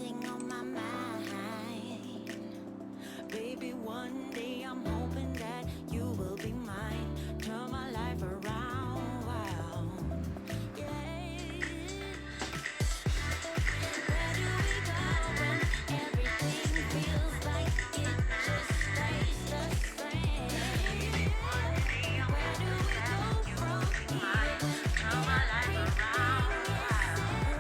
something on my mind. Baby, one day I'm hoping that you will be mine. Turn my life around, wow. Yeah. Where do we go when everything feels like it just stays the same? Where do we go from here? Turn my life around, wow.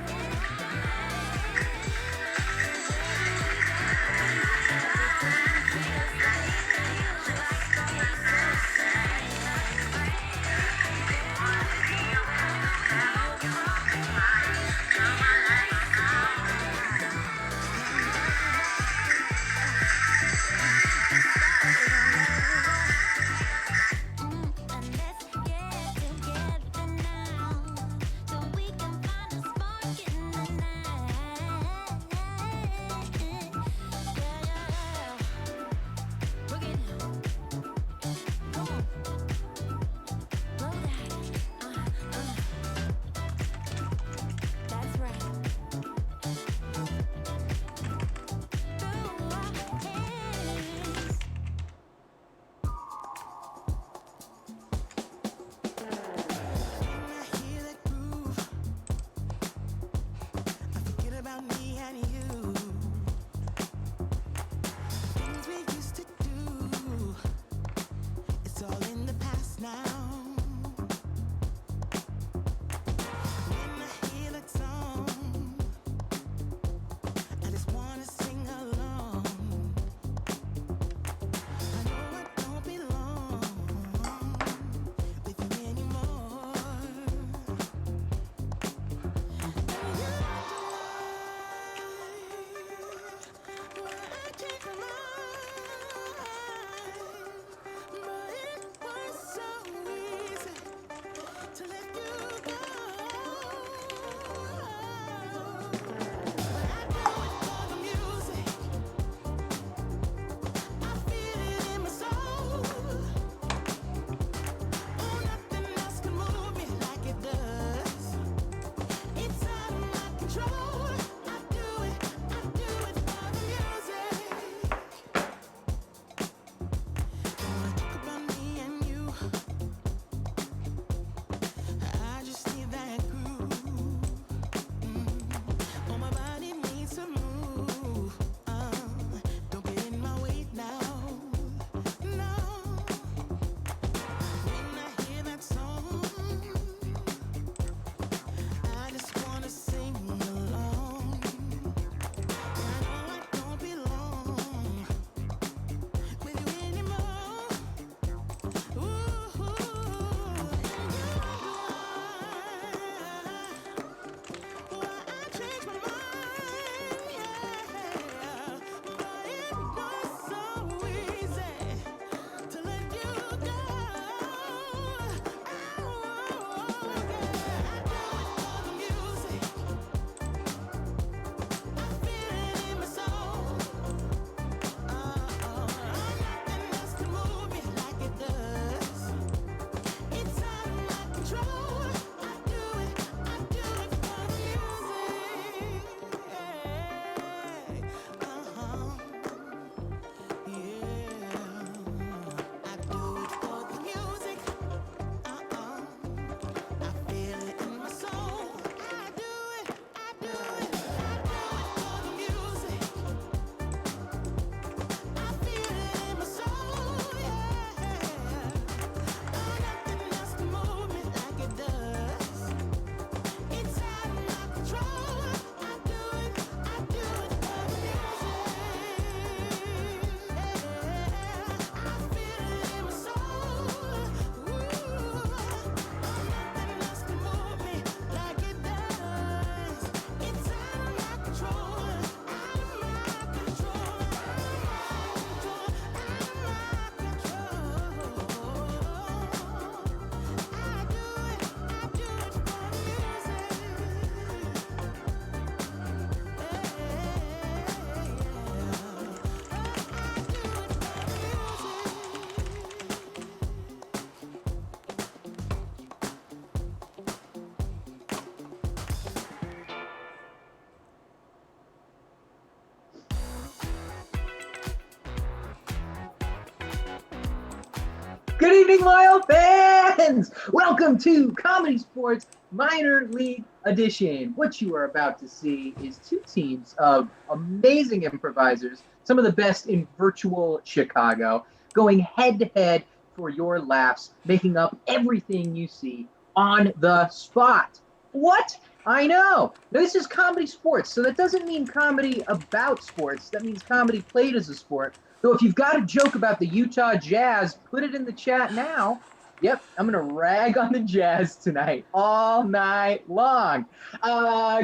Good evening, Mile fans! Welcome to Comedy Sports Minor League Edition. What you are about to see is two teams of amazing improvisers, some of the best in virtual Chicago, going head to head for your laughs, making up everything you see on the spot. What? I know. This is comedy sports, so that doesn't mean comedy about sports. That means comedy played as a sport. So if you've got a joke about the Utah Jazz, put it in the chat now. Yep, I'm going to rag on the Jazz tonight, all night long.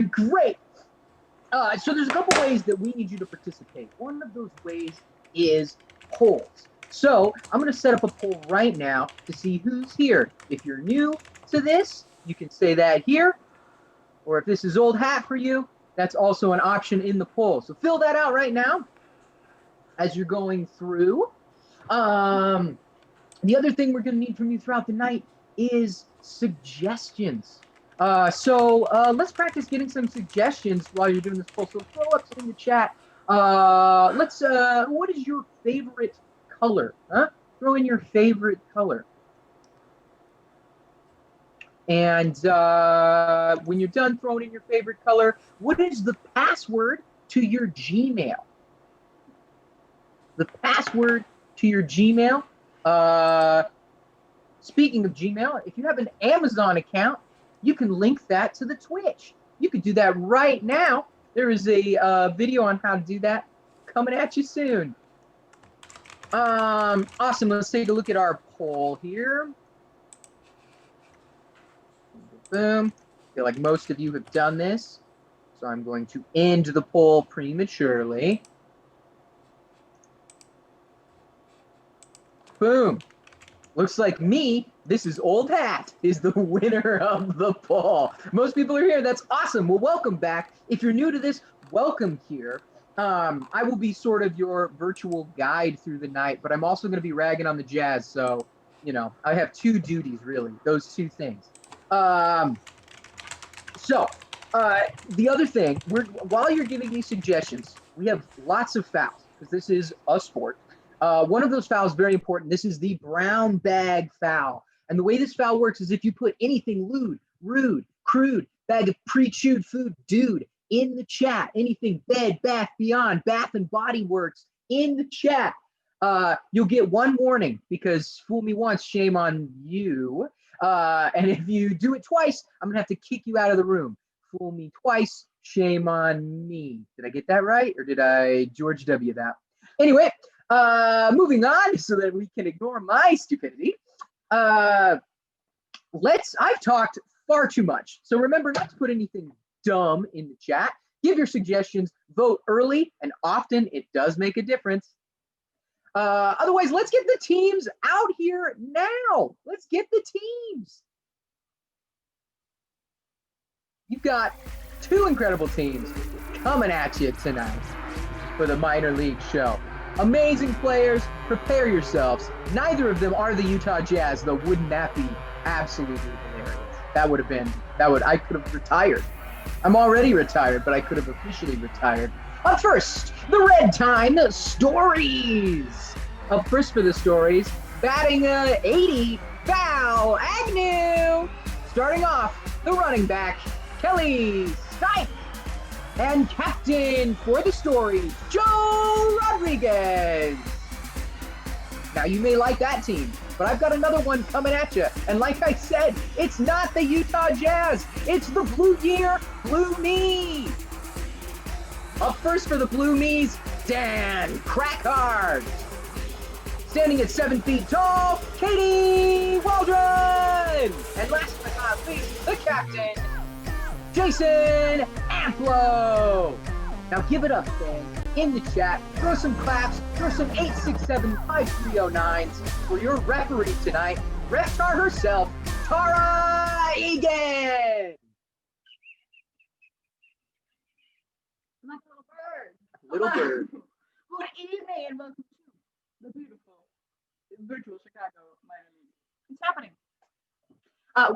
Great. So there's a couple ways that we need you to participate. One of those ways is polls. So I'm going to set up a poll right now to see who's here. If you're new to this, you can say that here. Or if this is old hat for you, that's also an option in the poll. So fill that out right now as you're going through. The other thing we're going to need from you throughout the night is suggestions. Let's practice getting some suggestions while you're doing this poll. So throw up some in the chat. What is your favorite color? Huh? Throw in your favorite color. And when you're done throwing in your favorite color, what is the password to your Gmail? The password to your Gmail. Speaking of Gmail, if you have an Amazon account, you can link that to the Twitch. You can do that right now. There is a video on how to do that coming at you soon. Awesome. Let's take a look at our poll here. Boom. I feel like most of you have done this, so I'm going to end the poll prematurely. Boom. Looks like me, this is Old Hat, is the winner of the poll. Most people are here. That's awesome. Well, welcome back. If you're new to this, welcome here. I will be sort of your virtual guide through the night, but I'm also going to be ragging on the Jazz. So, you know, I have two duties, really, those two things. The other thing, while you're giving me suggestions, we have lots of fouls because this is a sport. One of those fouls is very important. This is the brown bag foul. And the way this foul works is if you put anything lewd, rude, crude, bag of pre-chewed food, dude, in the chat, anything bed, bath, beyond, bath and body works in the chat, you'll get one warning because fool me once, shame on you. And if you do it twice, I'm going to have to kick you out of the room. Fool me twice, shame on me. Did I get that right? Or did I George W. that? Anyway, moving on so that we can ignore my stupidity. I've talked far too much. So remember not to put anything dumb in the chat. Give your suggestions, vote early and often. It does make a difference. Otherwise, let's get the teams out here now. Let's get the teams. You've got two incredible teams coming at you tonight for the minor league show. Amazing players, prepare yourselves. Neither of them are the Utah Jazz, though. Wouldn't that be absolutely hilarious? I could have retired. I'm already retired, but I could have officially retired. Up first, the Red Time Stories. Up first for the stories, batting 80, Val Agnew. Starting off, the running back, Kelly Stipe. And captain for the stories, Joe Rodriguez. Now, you may like that team, but I've got another one coming at you. And like I said, it's not the Utah Jazz. It's the Blue Year, Blue Me. Up first for the Blue Me's, Dan Crackhard. Standing at 7 feet tall, Katie Waldron. And last but not least, the captain, Jason Amplo. Now give it up, fans, in the chat. Throw some claps, throw some 867-5309s for your referee tonight, Ref Tar herself, Tara Egan. Like a little bird. Little bird. Good evening and welcome to the beautiful virtual Chicago minor league. What's happening?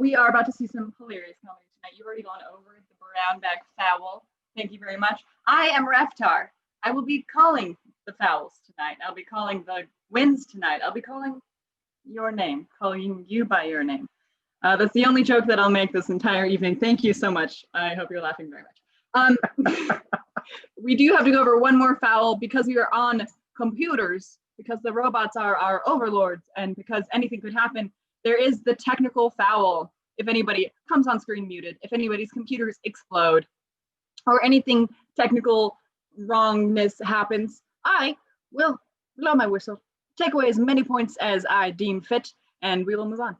We are about to see some hilarious comedy tonight. You've already gone over the brown bag foul. Thank you very much. I am Reftar. I will be calling the fouls tonight. I'll be calling the wins tonight. I'll be calling your name, calling you by your name. That's the only joke that I'll make this entire evening. Thank you so much. I hope you're laughing very much. We do have to go over one more foul because we are on computers, because the robots are our overlords, and because anything could happen. There is the technical foul. If anybody comes on screen muted, if anybody's computers explode, or anything technical wrongness happens, I will blow my whistle, take away as many points as I deem fit, and we will move on.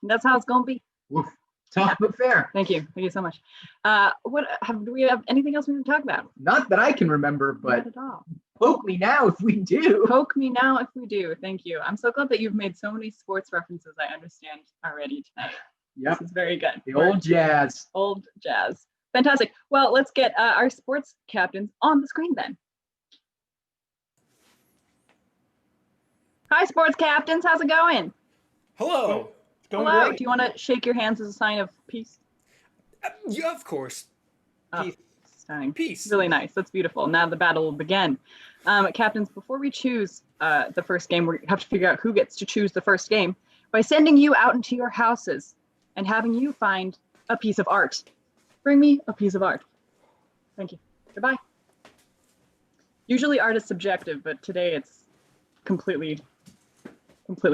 That's how it's gonna be. Woof. Tough but fair. Thank you do so much. Do we have anything else we can talk about? Not that I can remember, but Not at all. poke me now if we do. Poke me now if we do. Thank you. I'm so glad that you've made so many sports references I understand already tonight. Yep. This is very good. The old jazz. Old jazz. Fantastic. Well, let's get our sports captains on the screen then. Hi, sports captains. How's it going? Hello. Going Hello. great. Do you want to shake your hands as a sign of peace? Yeah, of course. Peace. Stunning. Peace. Really nice. That's beautiful. Now the battle will begin. Captains, before we choose the first game, we have to figure out who gets to choose the first game by sending you out into your houses and having you find a piece of art. Bring me a piece of art. Thank you. Goodbye. Usually art is subjective, but today it's completely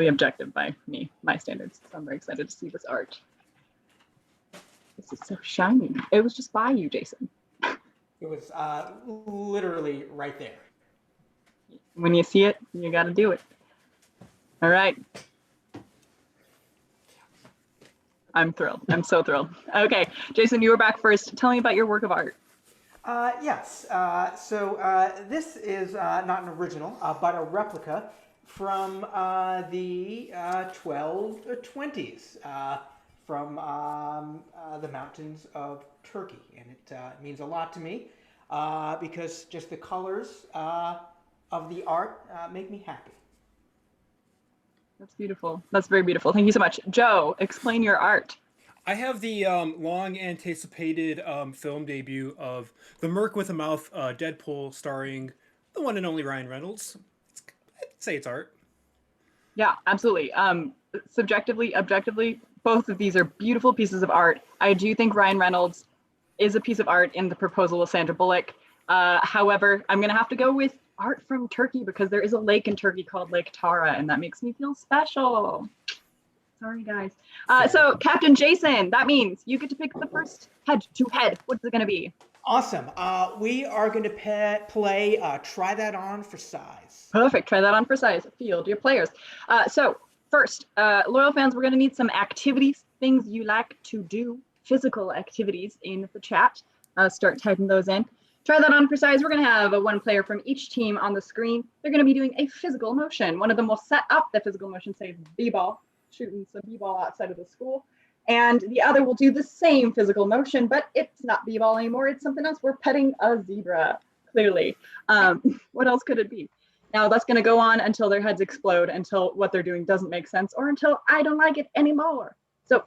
objective by me, my standards. So I'm very excited to see this art. This is so shiny. It was just by you, Jason. It was literally right there. When you see it, you got to do it. All right. I'm thrilled. I'm so thrilled. Okay, Jason, you were back first. Tell me about your work of art. Yes. So this is not an original, but a replica from the 1220s from the mountains of Turkey. And it means a lot to me because just the colors of the art make me happy. That's beautiful. That's very beautiful. Thank you so much. Joe, explain your art. I have the long anticipated film debut of The Merc with a Mouth, Deadpool, starring the one and only Ryan Reynolds. I'd say it's art. Yeah, absolutely. Subjectively, objectively, both of these are beautiful pieces of art. I do think Ryan Reynolds is a piece of art in The Proposal with Sandra Bullock. However, I'm going to have to go with art from Turkey because there is a lake in Turkey called Lake Tara, and that makes me feel special. Sorry, guys. So, Captain Jason, that means you get to pick the first head-to-head. What's it going to be? Awesome. We are going to play Try That On for Size. Perfect. Try that on for size. Field your players. So, first, loyal fans, we're going to need some activities, things you like to do, physical activities in the chat. Start typing those in. Try that on for size. We're going to have one player from each team on the screen. They're going to be doing a physical motion. One of them will set up the physical motion, say b-ball, shooting some b-ball outside of the school. And the other will do the same physical motion, but it's not b-ball anymore. It's something else. We're petting a zebra, clearly. What else could it be? Now that's going to go on until their heads explode, until what they're doing doesn't make sense, or until I don't like it anymore. So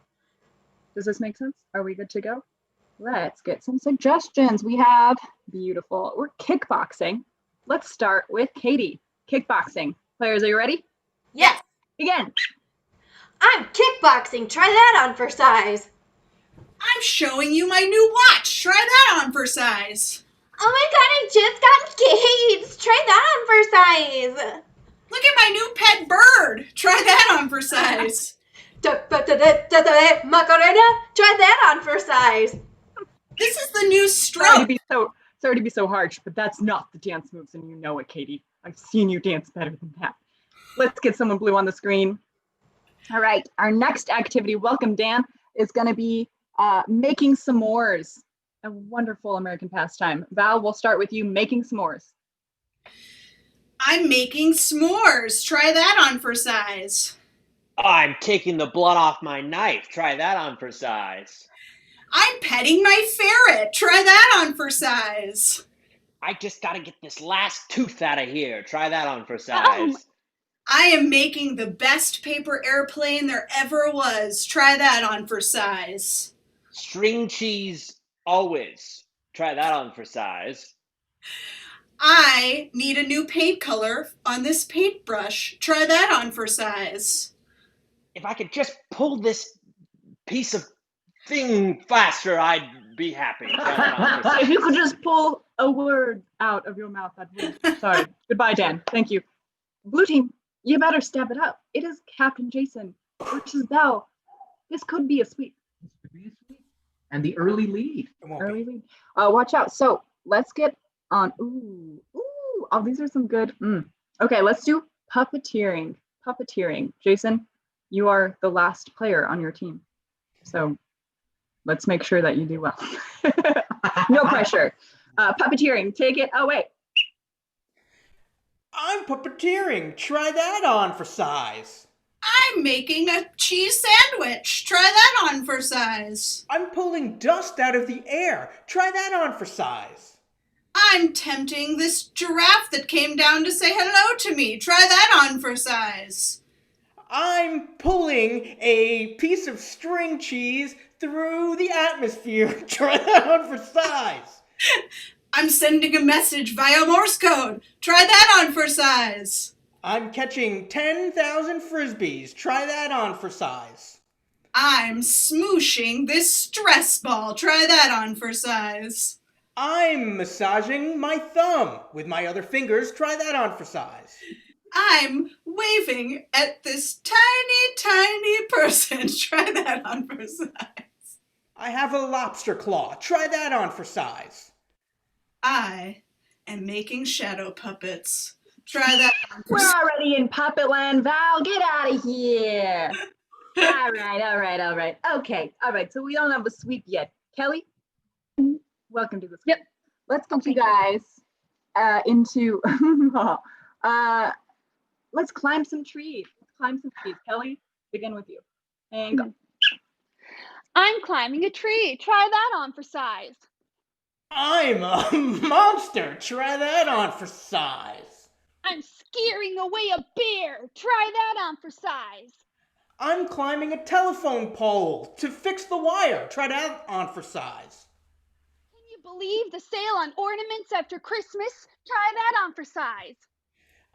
does this make sense? Are we good to go? Let's get some suggestions. We have beautiful. We're kickboxing. Let's start with Katie. Kickboxing. Players, are you ready? Yes, Begin. I'm kickboxing. Try that on for size. I'm showing you my new watch. Try that on for size. Oh my god, I just got engaged. Try that on for size. Look at my new pet bird. Try that on for size. Macarena, try that on for size. This is the new Sorry to stroke. be so harsh, but that's not the dance moves, and you know it, Katie. I've seen you dance better than that. Let's get someone blue on the screen. All right, our next activity, welcome Dan, is going to be making s'mores, a wonderful American pastime. Val, we'll start with you making s'mores. I'm making s'mores. Try that on for size. I'm taking the blood off my knife. Try that on for size. I'm petting my ferret. Try that on for size. I just gotta get this last tooth out of here. Try that on for size. I am making the best paper airplane there ever was. Try that on for size. String cheese always. Try that on for size. I need a new paint color on this paintbrush. Try that on for size. If I could just pull this piece of thing faster, I'd be happy. Try that on for size. If you could just pull a word out of your mouth, that would. Sorry. Goodbye, Dan. Thank you. Blue team, you better step it up. It is Captain Jason versus Belle. This could be a sweep. And the early lead. It won't Early be. lead. Watch out. So let's get on. Ooh. Oh, these are some good. Okay, let's do puppeteering. Jason, you are the last player on your team. So let's make sure that you do well. No pressure. Puppeteering, take it away. I'm puppeteering. Try that on for size. I'm making a cheese sandwich. Try that on for size. I'm pulling dust out of the air. Try that on for size. I'm tempting this giraffe that came down to say hello to me. Try that on for size. I'm pulling a piece of string cheese through the atmosphere. Try that on for size. I'm sending a message via Morse code. Try that on for size. I'm catching 10,000 frisbees. Try that on for size. I'm smooshing this stress ball. Try that on for size. I'm massaging my thumb with my other fingers. Try that on for size. I'm waving at this tiny, tiny person. Try that on for size. I have a lobster claw. Try that on for size. I am making shadow puppets. Try that on for We're size. already in Puppet Land, Val. Get out of here. All right. Okay, all right. So we don't have a sweep yet. Kelly, welcome to the sweep. Yep. Let's get you guys into. Let's climb some trees. Kelly, begin with you. And go. I'm climbing a tree. Try that on for size. I'm a monster. Try that on for size. I'm scaring away a bear. Try that on for size. I'm climbing a telephone pole to fix the wire. Try that on for size. Can you believe the sale on ornaments after Christmas? Try that on for size.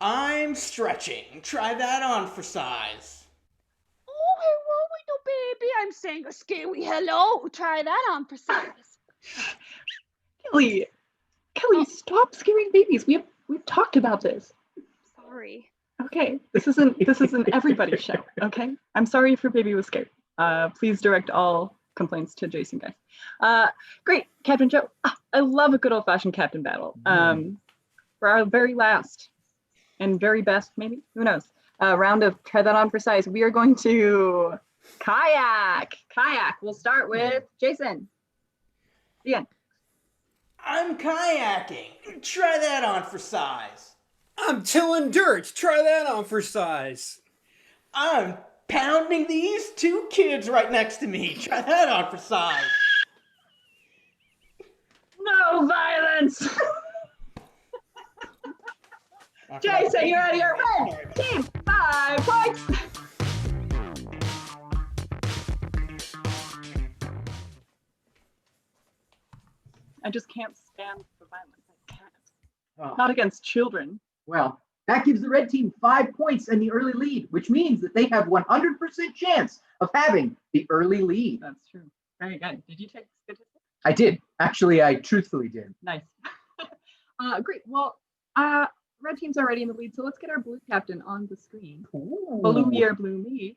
I'm stretching. Try that on for size. Oh, hello, little baby. I'm saying a scary hello. Try that on for size. Kelly, stop scaring babies. We've talked about this. Sorry. Okay, this isn't everybody's show. Okay, I'm sorry if your baby was scared. Please direct all complaints to Jason, guys. Great, Captain Joe. I love a good old-fashioned captain battle. For our very last and very best, maybe, who knows, round of Try That On for Size, we are going to kayak. We'll start with Jason. The end. I'm kayaking. Try that on for size. I'm tilling dirt. Try that on for size. I'm pounding these two kids right next to me. Try that on for size. No violence. Jason, you're out of your red team. 5 points. I just can't stand the violence. I can't. Oh. Not against children. Well, that gives the red team 5 points and the early lead, which means that they have 100% chance of having the early lead. That's true. Very good. Did you take statistics? I did. Actually, I truthfully did. Nice. Great. Well, red team's already in the lead, so let's get our blue captain on the screen. Ooh. Blue year, blue me.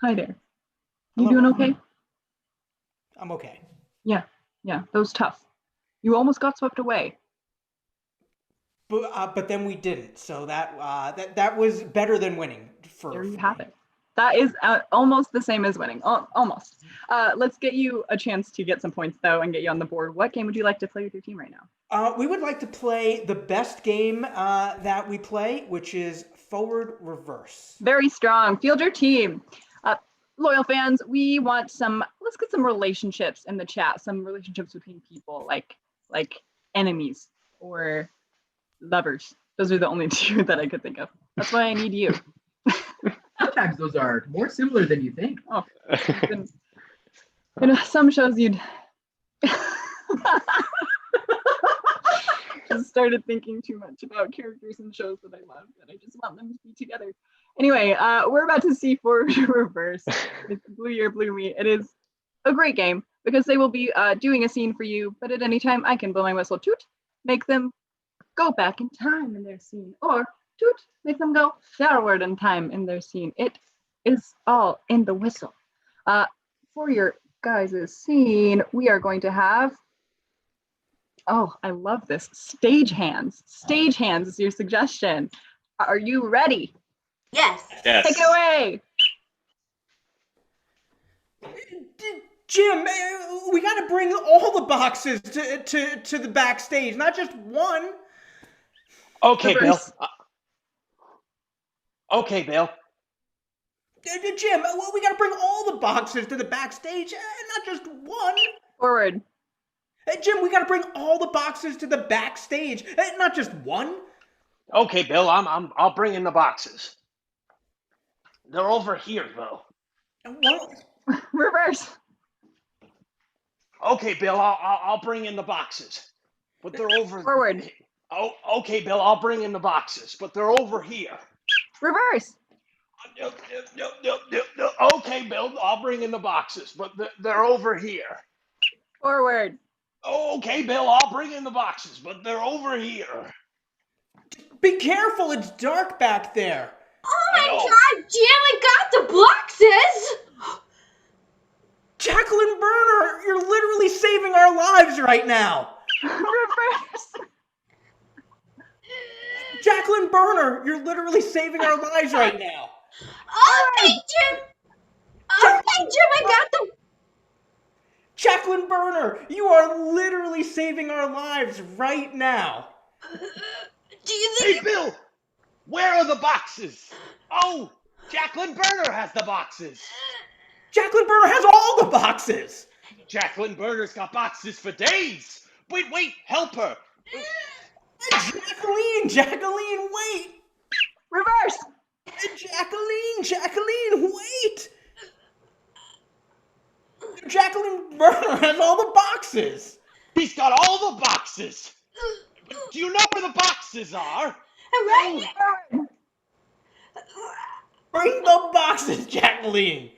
Hi there. You Hello. doing okay? I'm okay. Yeah, that was tough. You almost got swept away. But then we didn't. So that was better than winning. There you have it. That is almost the same as winning. Almost. Let's get you a chance to get some points, though, and get you on the board. What game would you like to play with your team right now? We would like to play the best game that we play, which is forward reverse. Very strong. Field your team. Loyal fans, we want let's get some relationships in the chat, some relationships between people, like enemies or lovers. Those are the only two that I could think of. That's why I need you. Sometimes those are more similar than you think. Oh, in some shows you'd Just started thinking too much about characters and shows that I love, that I just want them to be together. Anyway, we're about to see for reverse. It's Blue Year, Blue Me. It is a great game because they will be doing a scene for you, but at any time I can blow my whistle, toot, make them go back in time in their scene, or toot, make them go forward in time in their scene. It is all in the whistle. For your guys' scene, we are going to have, oh, I love this, stage hands. Stage hands is your suggestion. Are you ready? Yes. Yes. Take it away. Jim, we got to bring all the boxes to the backstage, not just one. Okay, Bill. Reverse. Okay, Bill. Jim, we got to bring all the boxes to the backstage, not just one. Forward. Jim, we got to bring all the boxes to the backstage, not just one. Okay, Bill. I'll bring in the boxes. They're over here, Bill. Reverse. Okay, Bill. I'll bring in the boxes, but they're over. Forward. Oh, okay, Bill. I'll bring in the boxes, but they're over here. Reverse. Okay, Bill. I'll bring in the boxes, but they're over here. Forward. Okay, Bill. I'll bring in the boxes, but they're over here. Be careful, it's dark back there. Oh my God, Jim, I got the boxes! Jacqueline Burner, you're literally saving our lives right now. Reverse. Jacqueline Burner, you're literally saving our lives right now. Okay, Jim! Okay, Jim, I got the... Jacqueline Burner, you are literally saving our lives right now. Do you Hey, think... Bill. Where are the boxes? Oh, Jacqueline Burner has the boxes. Jacqueline Burner has all the boxes. Jacqueline Burner's got boxes for days. Wait, help her. Jacqueline, wait. Reverse. Jacqueline, wait. Jacqueline Burner has all the boxes. He's got all the boxes. Do you know where the boxes are? Right? Bring the boxes, Jacqueline.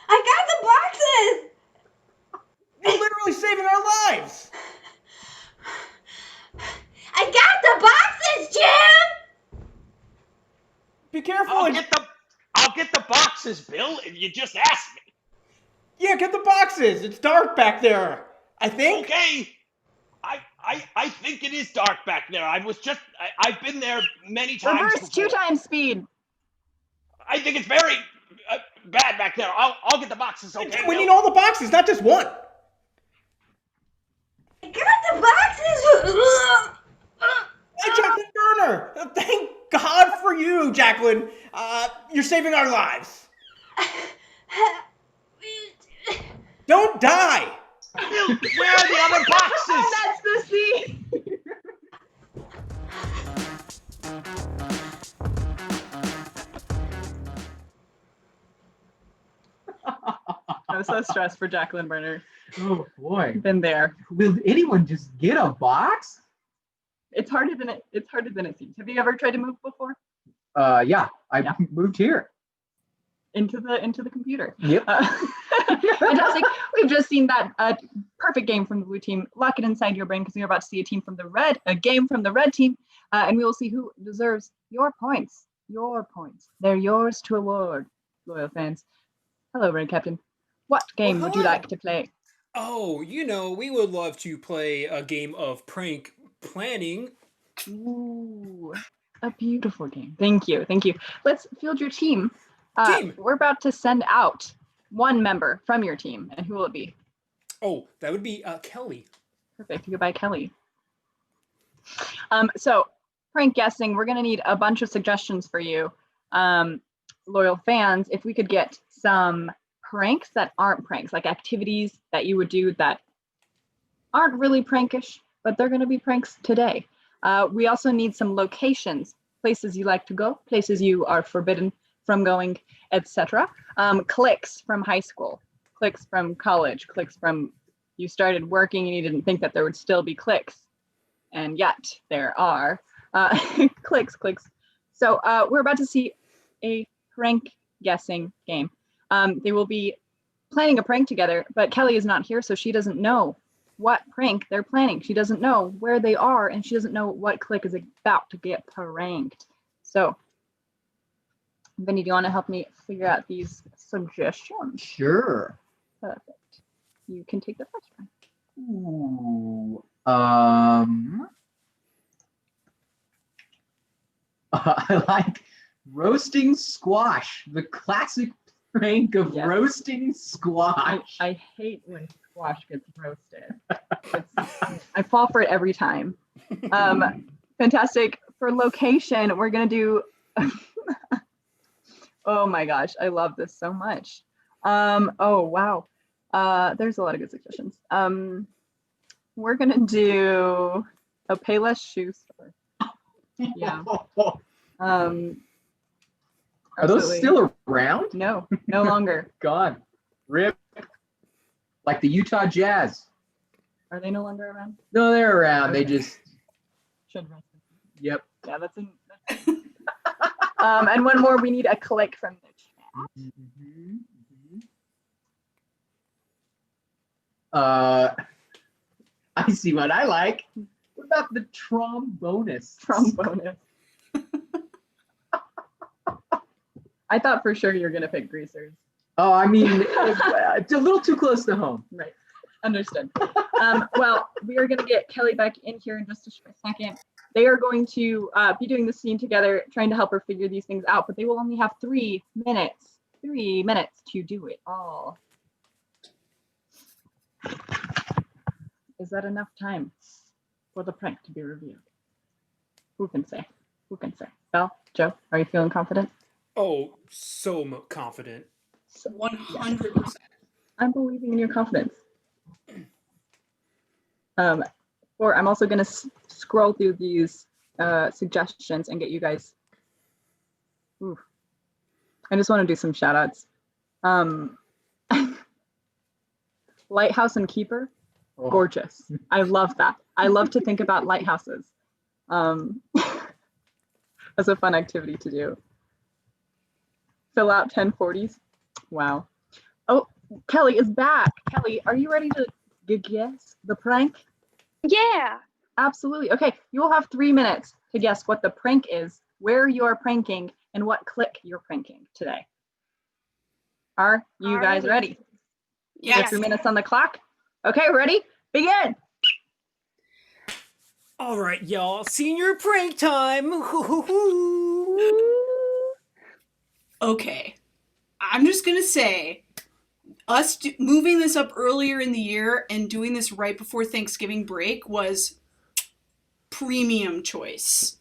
I got the boxes! You're literally saving our lives. I got the boxes, Jim! Be careful. I'll get the boxes, Bill, if you just ask me. Yeah, get the boxes. It's dark back there, I think. Okay. I think it is dark back there. I've been there many times Reverse before. 2 times speed. I think it's very bad back there. I'll get the boxes, okay? We need all the boxes, not just one. I got the boxes! Hey, Jacqueline Burner. Thank God for you, Jacqueline. You're saving our lives. Don't die. Bill, where are the other boxes? That's the scene. I was so stressed for Jacqueline Burner. Oh boy. Been there. Will anyone just get a box? It's harder than it seems. Have you ever tried to move before? Yeah. I moved here. Into the computer. Yep. Fantastic. We've just seen that perfect game from the blue team. Lock it inside your brain because we're about to see a game from the red team, and we will see who deserves your points. Your points. They're yours to award, loyal fans. Hello, Red Captain. What game would you like to play? Oh, we would love to play a game of prank planning. Ooh, a beautiful game. Thank you. Let's field your team. We're about to send out one member from your team, and who will it be? Oh, that would be Kelly. Perfect. Goodbye, Kelly. So, prank guessing, we're going to need a bunch of suggestions for you, loyal fans. If we could get some pranks that aren't pranks, like activities that you would do that aren't really prankish, but they're going to be pranks today. We also need some locations, places you like to go, places you are forbidden from going, etc. Cliques from high school, cliques from college, cliques from you started working and you didn't think that there would still be clicks. And yet there are clicks. So we're about to see a prank guessing game. They will be planning a prank together, but Kelly is not here, so she doesn't know what prank they're planning. She doesn't know where they are, and she doesn't know what click is about to get pranked. So, Vinny, do you want to help me figure out these suggestions? Sure. Perfect. You can take the first one. Ooh. I like roasting squash, the classic prank of Yes. roasting squash. I hate when squash gets roasted. I fall for it every time. Fantastic. For location, we're going to do... Oh my gosh, I love this so much. Oh, wow. There's a lot of good suggestions. We're going to do a Payless shoe store. Yeah. Are those Absolutely. still around? No, no longer. Gone. Rip. Like the Utah Jazz. Are they no longer around? No, they're around. They Okay. just, Should rest. yep. Yeah, that's in. And one more. We need a click from the chat. I see what I like. What about the trombonist? Trombonist. I thought for sure you were gonna pick greasers. Oh, I mean, it's a little too close to home. Right. Understood. Well, we are gonna get Kelly back in here in just a short second. They are going to be doing the scene together, trying to help her figure these things out, but they will only have 3 minutes. 3 minutes to do it all. Is that enough time for the prank to be reviewed? Who can say? Who can say? Belle, Joe, are you feeling confident? Oh, so confident. 100%. I'm believing in your confidence. I'm also going to scroll through these suggestions and get you guys. Ooh. I just want to do some shout outs. Lighthouse and Keeper, gorgeous. I love that. I love to think about lighthouses. That's a fun activity to do. Fill out 1040s. Wow. Oh, Kelly is back. Kelly, are you ready to guess the prank? Yeah. Absolutely. Okay, you will have 3 minutes to guess what the prank is, where you are pranking, and what click you're pranking today. Are you guys Alrighty. ready? Yes. 3 minutes on the clock. Okay, ready? Begin. All right, y'all. Senior prank time. Okay. I'm just going to say, us moving this up earlier in the year and doing this right before Thanksgiving break was premium choice.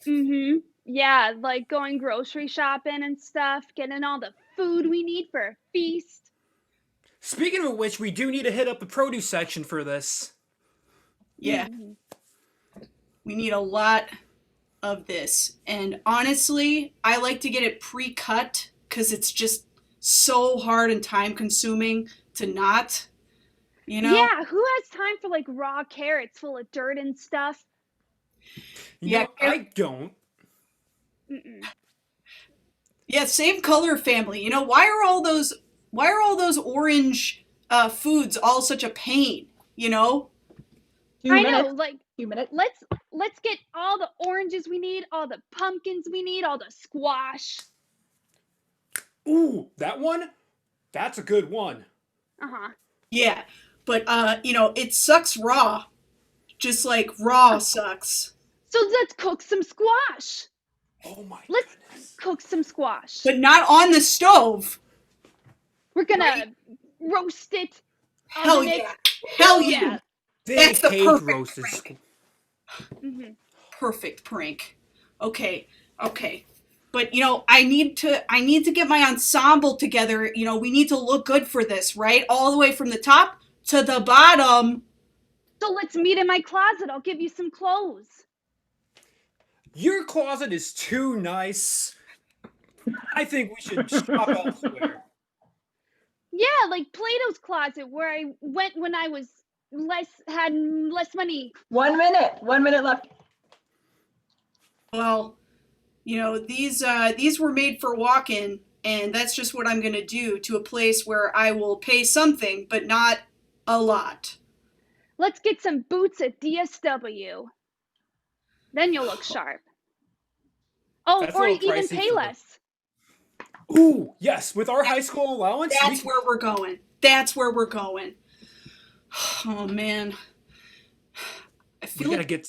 Mm-hmm. Yeah, like going grocery shopping and stuff, getting all the food we need for a feast. Speaking of which, we do need to hit up the produce section for this. Yeah. Mm-hmm. We need a lot of this. And honestly, I like to get it pre-cut because it's just so hard and time consuming to not, you know? Yeah, who has time for like raw carrots full of dirt and stuff? You Yeah, know, I don't. Mm-mm. Yeah, same color family. You know, why are all those orange foods all such a pain, you know? 2 I minutes. know, like 2 minutes. let's get all the oranges we need, all the pumpkins we need, all the squash. Ooh, that one? That's a good one. Uh-huh. Yeah, but you know, it sucks raw. Just like raw sucks. So let's cook some squash. Oh my Let's goodness. cook some squash. But not on the stove. We're gonna Right. roast it. Hell oven it. yeah. Hell Yeah. yeah. They That's the hate perfect roasted prank. squash. Mm-hmm. Perfect prank. Okay. But you know, I need to get my ensemble together. You know, we need to look good for this, right? All the way from the top to the bottom. So let's meet in my closet. I'll give you some clothes. Your closet is too nice. I think we should shop elsewhere. Yeah, like Plato's Closet, where I went when I was had less money. 1 minute. 1 minute left. Well, you know, these were made for walk-in, and that's just what I'm going to do to a place where I will pay something, but not a lot. Let's get some boots at DSW. Then you'll look sharp. Oh, That's a or little even pricey pay for- less. Ooh, yes, with our high school allowance, That's where we're going. That's where we're going. Oh man, I we feel gotta like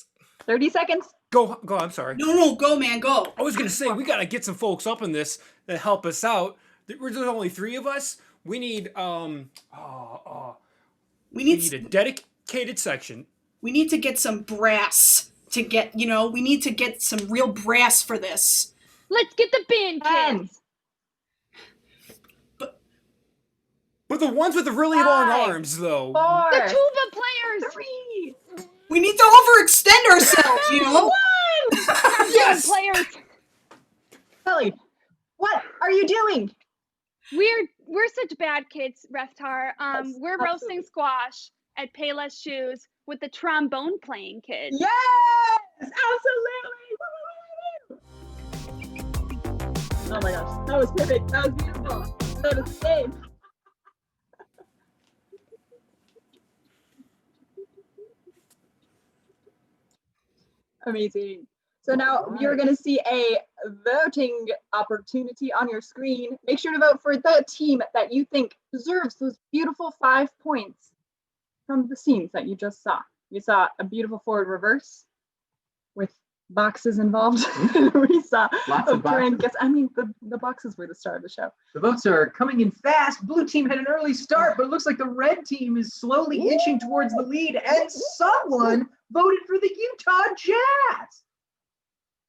30 seconds. go. I'm sorry. no, go man, go. I was gonna say we gotta get some folks up in this that help us out. There's only 3 of us. We need We we need need a dedicated section. we need to get some brass to get, we need to get some real brass for this. Let's get the band 10. kids. But the ones with the really long 5, arms, though. 4, The tuba players. 3. We need to overextend ourselves, you know? Yes! Players. Kelly, what are you doing? We're such bad kids, Reftar. Yes, We're absolutely. roasting squash at Payless Shoes with the trombone playing kids. Yes, absolutely. Oh my gosh, that was perfect. That was beautiful. That was safe. Amazing. So now you're going to see a voting opportunity on your screen. Make sure to vote for the team that you think deserves those beautiful 5 points from the scenes that you just saw. You saw a beautiful forward reverse with boxes involved. We saw Lots of grand boxes. guess. I mean, the boxes were the star of the show. The votes are coming in fast. Blue team had an early start, but it looks like the red team is slowly inching towards the lead, and someone voted for the Utah Jazz.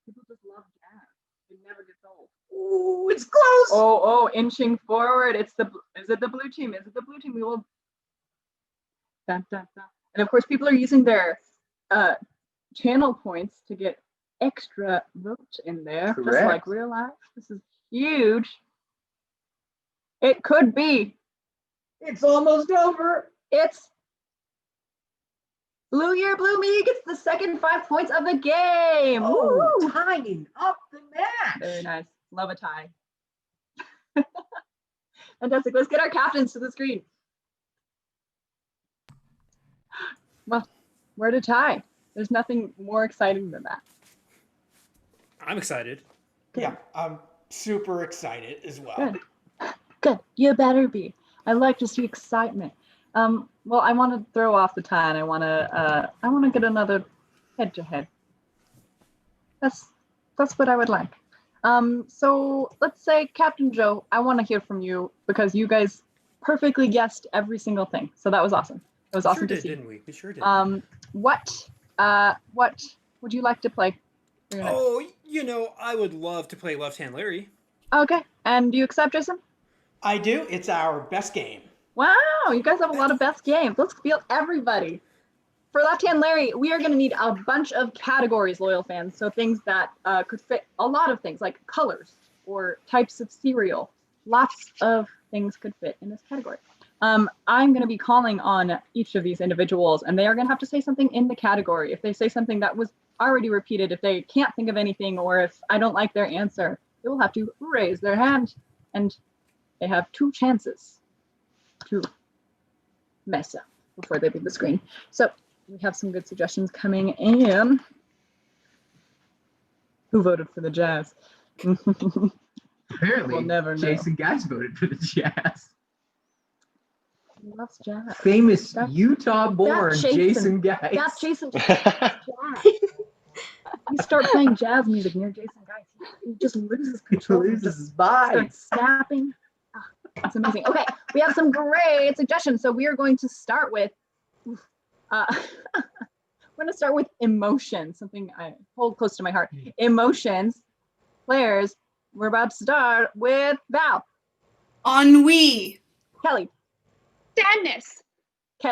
People just love jazz. It never gets old. Ooh, it's close. Oh, inching forward. Is it the blue team? Is it the blue team? We will. Dun, dun, dun. And of course, people are using their channel points to get extra votes in there, just Correct. like real life. This is huge. It could be. It's almost over. It's Blue Year Blue Me gets the second 5 points of the game. Oh, Woo! tying up the match. Very nice. Love a tie. Fantastic. Let's get our captains to the screen. Well, we're at a tie. There's nothing more exciting than that. I'm excited. Yeah, I'm super excited as well. Good. Good. You better be. I like to see excitement. Well, I want to throw off the tie, and I want to get another head-to-head. That's what I would like. So let's say, Captain Joe, I want to hear from you because you guys perfectly guessed every single thing. So that was awesome. It was awesome Sure to did, see. didn't we? We sure did. What would you like to play? for your next- Oh, I would love to play Left Hand Larry. Okay. And do you accept, Jason? I do. It's our best game. Wow, you guys have a lot of best games. Let's feel everybody. For Left Hand Larry, we are going to need a bunch of categories, loyal fans. So things that could fit a lot of things, like colors or types of cereal. Lots of things could fit in this category. I'm going to be calling on each of these individuals, and they are going to have to say something in the category. If they say something that was already repeated, if they can't think of anything, or if I don't like their answer, they will have to raise their hand, and they have 2 chances to mess up before they leave the screen. So we have some good suggestions coming in. Who voted for the Jazz? Apparently, We'll never know. Jason Geis voted for the Jazz. He loves Jazz. Famous That's- Utah-born that's Jason. Jason Geis. That's Jason. You start playing jazz music near Jason Geis, he just loses He control. loses his mind. Starts snapping. It's amazing. Okay, we have some great suggestions. So we are going to start with, we're going to start with emotions, something I hold close to my heart. Emotions, players. We're about to start with Val, Ennui. Kelly, Sadness.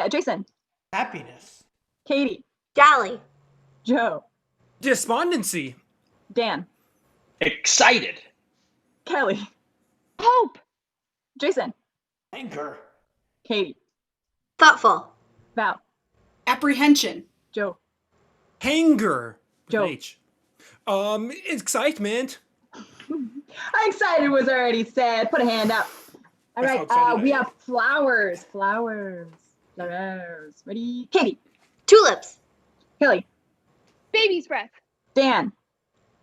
Jason, Happiness. Katie, Jolly. Joe, Despondency. Dan, Excited. Kelly, Hope. Jason, Anchor. Katie. Thoughtful. Val. Apprehension. Joe. Hanger. With Joe. an H. Excitement. Excited was already said. Put a hand up. All That's how right. excited We I am. have flowers. Flowers. Ready? Katie. Tulips. Kelly. Baby's breath. Dan.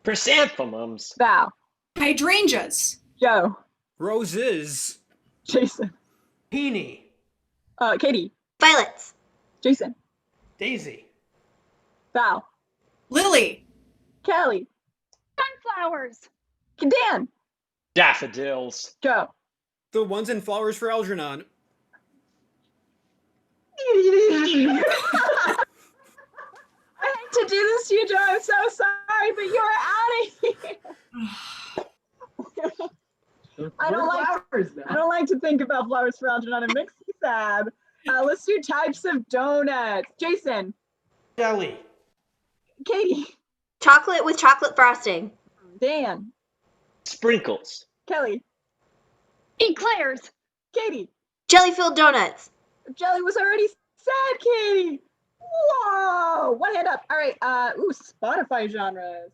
Chrysanthemums. Val. Hydrangeas. Joe. Roses. Jason. Peony. Katie. Violets. Jason. Daisy. Val. Lily. Kelly. Sunflowers. Dan. Daffodils. Joe. The ones in flowers for Algernon. I hate to do this to you, Joe. I'm so sorry, but you're out of here. I don't like to think about flowers for Algernon. It makes me sad. Let's do types of donuts. Jason. Jelly. Katie. Chocolate with chocolate frosting. Dan. Sprinkles. Kelly. Eclairs. Katie. Jelly-filled donuts. Jelly was already said, Katie. Whoa! One hand up. All right. Spotify genres.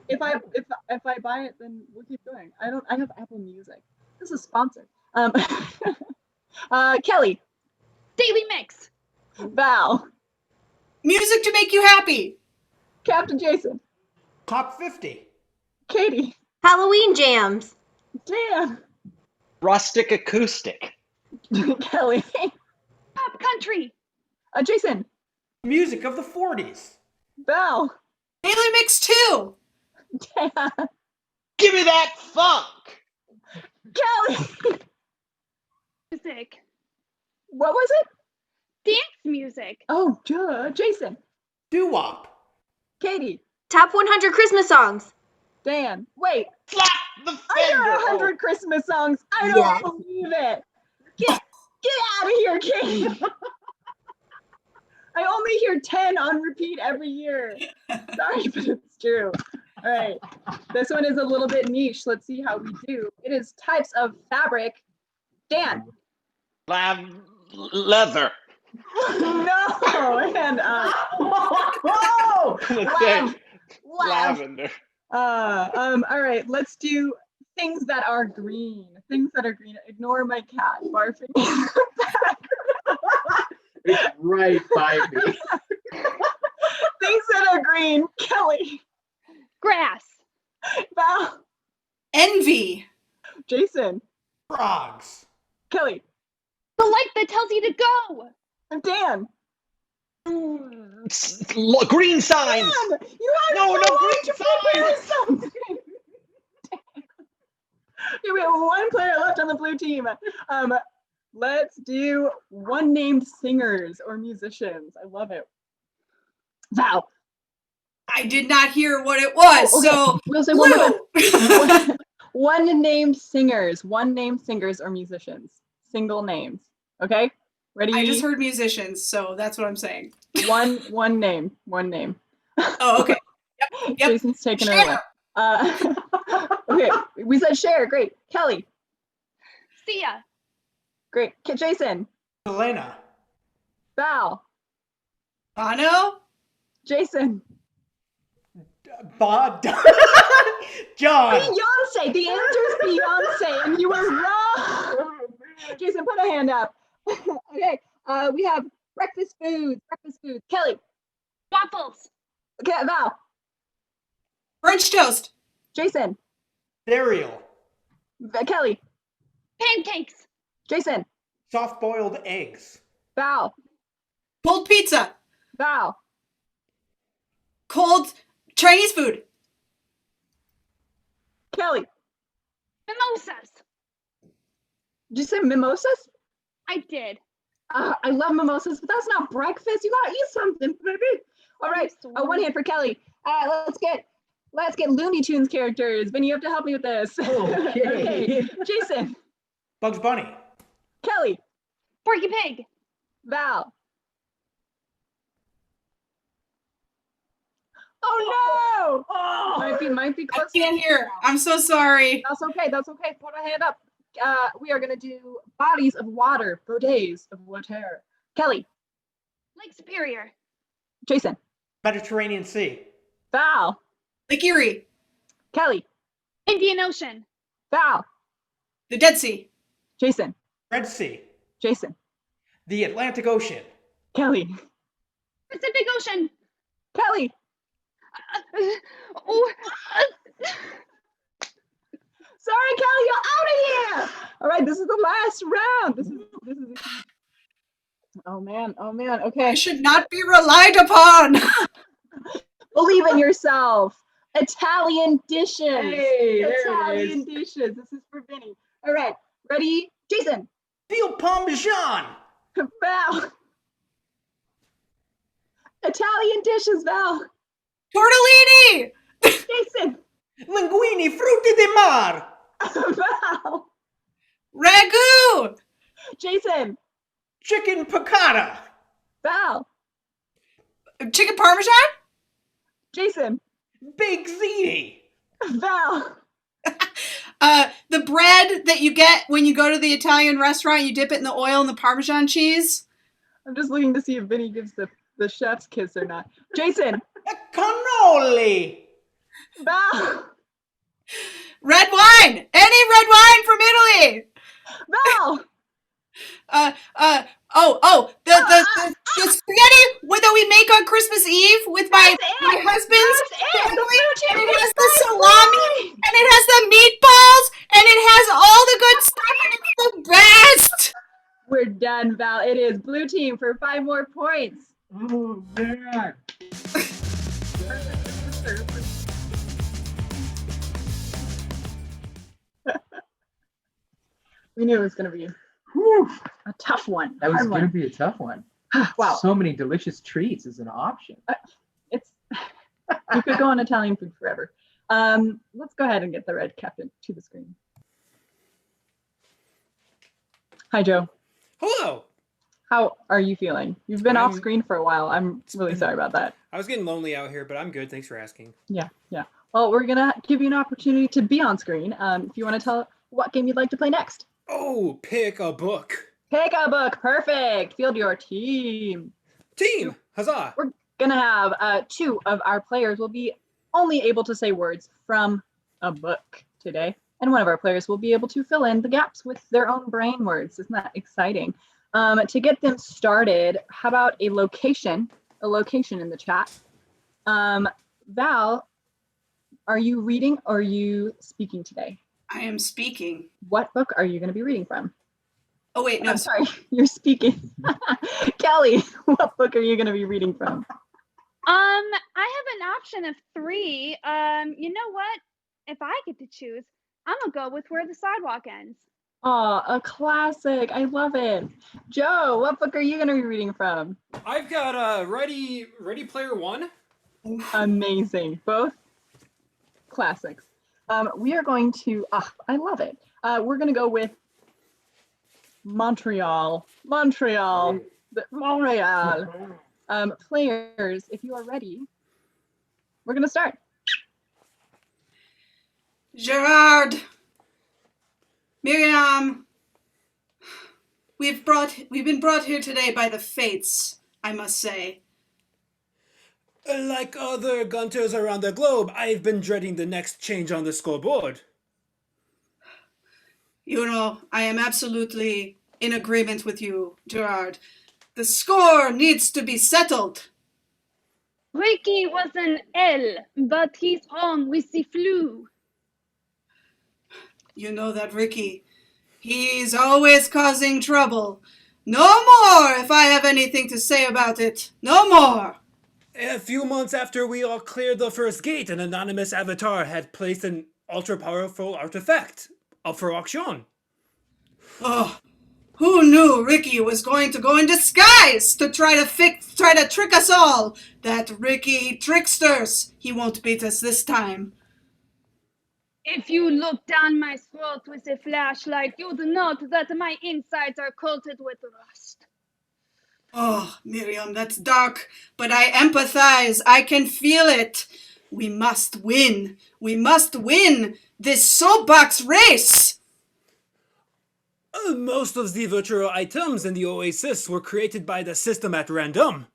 If I buy it, then we'll keep going. I have Apple Music. This is sponsored. Kelly. Daily mix. Val. Music to make you happy. Captain Jason. Top 50. Katie. Halloween jams. Dan. Rustic acoustic. Kelly. Pop country. Jason. Music of the 40s. Val. Daily Mix 2. Dan. Give me that funk. Kelly. Music. What was it? Dance music. Oh, Jason. Doo-wop. Katie. Top 100 Christmas songs. Dan. Wait. Slap the I hear fender. 100 Christmas songs. I don't Yeah. believe it. Get out of here, Katie. I only hear 10 on repeat every year. Sorry, but it's true. All right. This one is a little bit niche. Let's see how we do. It is types of fabric. Dan. Leather. No. And I'm gonna say lavender. all right, let's do things that are green. Things that are green. Ignore my cat barfing in the background. It's right by me. Things that are green. Kelly. Grass. Val. Envy. Jason. Frogs. Kelly. The light that tells you to go. Dan. Green signs. Dan, you have No, so no, long green to prepare something. Okay, we have one player left on the blue team. Let's do one named singers or musicians. I love it. Val. I did not hear what it was, Okay, so we'll say one more time. blue. One named singers or musicians. Single names. Okay? Ready? I just heard musicians, so that's what I'm saying. one name. Oh, okay. Yep. Jason's taking it away. Okay, we said share. Great. Kelly. Sia. Great. Jason. Elena. Val. Bono? Jason. John. Beyonce. The answer is Beyonce, and you were wrong. Jason, put a hand up. Okay. We have breakfast foods. Kelly. Waffles. Okay, Val. French toast. Jason. Cereal. Kelly. Pancakes. Jason. Soft-boiled eggs. Val. Cold pizza. Val. Cold Chinese food. Kelly. Mimosas. Did you say mimosas? I did. I love mimosas, but that's not breakfast. You gotta eat something, baby. All right. One hand for Kelly. Let's get Looney Tunes characters. Vinny, you have to help me with this. Okay. Jason. Bugs Bunny. Kelly. Porky Pig. Val. Oh no! Might be I close. can't hear. I'm so sorry. That's okay. Put a hand up. We are gonna do bodies of water, bidets of water. Kelly, Lake Superior. Jason, Mediterranean Sea. Val, Lake Erie. Kelly, Indian Ocean. Val, The Dead Sea. Jason, Red Sea. Jason, The Atlantic Ocean. Kelly, Pacific Ocean. Kelly. Oh, Sorry, Kelly, you're out of here. All right, this is the last round. This is. Oh man. Okay. I should not be relied upon. Believe in yourself. Italian dishes. Hey, there it Italian is. dishes. This is for Vinny. All right, ready? Jason. Veal Parmesan. Val. Italian dishes, Val. Tortellini. Jason. Linguini frutti di mar. Val. Ragu. Jason. Chicken piccata. Val. Chicken Parmesan. Jason. Baked ziti. Val. The bread that you get when you go to the Italian restaurant, you dip it in the oil and the Parmesan cheese. I'm just looking to see if Vinny gives the chef's kiss or not. Jason. Cannoli. Val. Red wine. Any red wine from Italy. Val. The spaghetti that we make on Christmas Eve with my husband's family, and it has the salami, and it has the meatballs, and it has all the good stuff, and it's the best. We're done, Val. It is blue team for 5 more points. Oh man. We knew it was going to be a tough one. That was Hard going to one. be a tough one. Wow. So many delicious treats as an option. It's we could go on Italian food forever. Let's go ahead and get the red captain to the screen. Hi, Joe. Hello. How are you feeling? You've been off I'm- screen for a while. I'm really sorry about that. I was getting lonely out here, but I'm good. Thanks for asking. Yeah. Well, we're gonna give you an opportunity to be on screen. If you want to tell what game you'd like to play next. Oh, pick a book. Pick a book. Perfect. Field your team. Team, huzzah. We're gonna have 2 of our players will be only able to say words from a book today, and one of our players will be able to fill in the gaps with their own brain words. Isn't that exciting? To get them started, how about a location in the chat? Val, are you reading or are you speaking today? I am speaking. What book are you going to be reading from? Oh wait, no. I'm sorry, you're speaking. Kelly, what book are you going to be reading from? I have an option of 3. You know what? If I get to choose, I'm gonna go with Where the Sidewalk Ends. Oh, a classic. I love it. Joe, what book are you going to be reading from? I've got Ready Player One. Amazing. Both classics. We are going to, I love it. We're going to go with Montreal. Montreal. Players, if you are ready, we're going to start. Gerard, Miriam, we've been brought here today by the fates, I must say. Like other gunters around the globe, I've been dreading the next change on the scoreboard. You know, I am absolutely in agreement with you, Gerard. The score needs to be settled. Ricky was an L, but he's home with the flu. You know that Ricky, he's always causing trouble. No more if I have anything to say about it. No more. A few months after we all cleared the first gate, an anonymous avatar had placed an ultra-powerful artifact up for auction. Oh, who knew Ricky was going to go in disguise to try to trick us all? That Ricky tricksters. He won't beat us this time. If you look down my throat with a flashlight, you'd note that my insides are coated with rust. Oh, Miriam, that's dark, but I empathize. I can feel it. We must win. We must win this soapbox race. Most of the virtual items in the Oasis were created by the system at random.